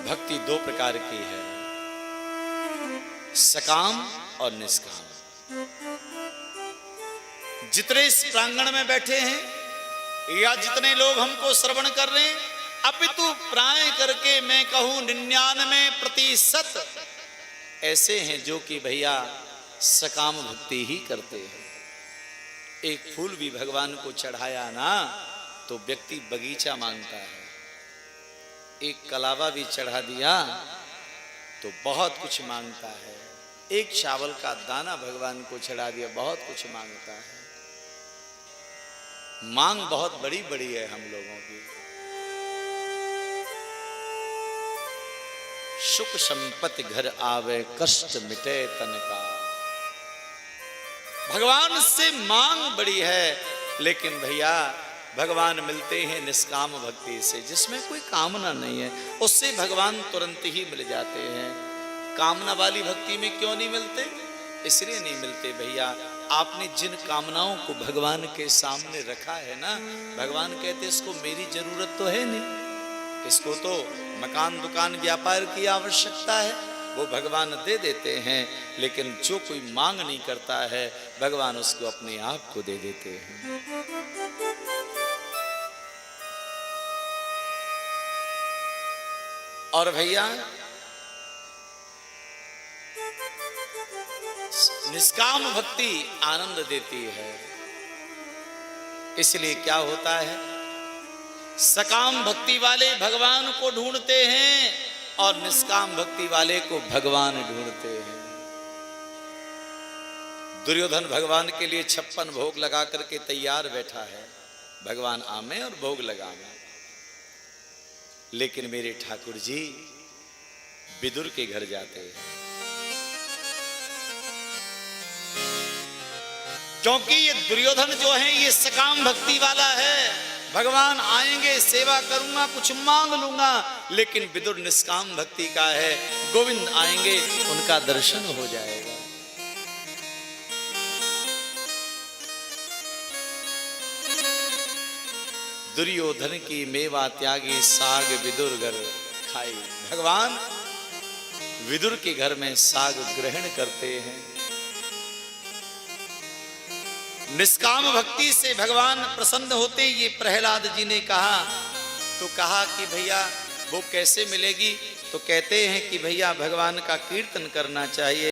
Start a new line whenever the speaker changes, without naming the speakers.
भक्ति दो प्रकार की है, सकाम और निष्काम। जितने इस प्रांगण में बैठे हैं या जितने लोग हमको श्रवण कर रहे हैं, अपितु प्राय करके मैं कहूं 99% ऐसे हैं जो कि भैया सकाम भक्ति ही करते हैं। एक फूल भी भगवान को चढ़ाया ना तो व्यक्ति बगीचा मांगता है, एक कलावा भी चढ़ा दिया तो बहुत कुछ मांगता है, एक चावल का दाना भगवान को चढ़ा दिया बहुत कुछ मांगता है। मांग बहुत बड़ी बड़ी है हम लोगों की। सुख संपत्ति घर आवे कष्ट मिटे तन का। भगवान से मांग बड़ी है, लेकिन भैया भगवान मिलते हैं निष्काम भक्ति से, जिसमें कोई कामना नहीं है, उससे भगवान तुरंत ही मिल जाते हैं। कामना वाली भक्ति में क्यों नहीं मिलते? इसलिए नहीं मिलते भैया, आपने जिन कामनाओं को भगवान के सामने रखा है ना, भगवान कहते इसको मेरी जरूरत तो है नहीं, इसको तो मकान दुकान व्यापार की आवश्यकता है, वो भगवान दे देते हैं। लेकिन जो कोई मांग नहीं करता है, भगवान उसको अपने आप को दे देते हैं। और भैया निष्काम भक्ति आनंद देती है। इसलिए क्या होता है, सकाम भक्ति वाले भगवान को ढूंढते हैं और निष्काम भक्ति वाले को भगवान ढूंढते हैं। दुर्योधन भगवान के लिए 56 भोग लगा करके तैयार बैठा है, भगवान आमे और भोग लगावे। लेकिन मेरे ठाकुर जी विदुर के घर जाते हैं, क्योंकि ये दुर्योधन जो है ये सकाम भक्ति वाला है। भगवान आएंगे, सेवा करूंगा, कुछ मांग लूंगा, लेकिन विदुर निष्काम भक्ति का है। गोविंद आएंगे, उनका दर्शन हो जाएगा। दुर्योधन की मेवा त्यागी साग विदुर घर खाई। भगवान विदुर के घर में साग ग्रहण करते हैं। निष्काम भक्ति से भगवान प्रसन्न होते। ये प्रहलाद जी ने कहा, तो कहा कि भैया वो कैसे मिलेगी? तो कहते हैं कि भैया भगवान का कीर्तन करना चाहिए।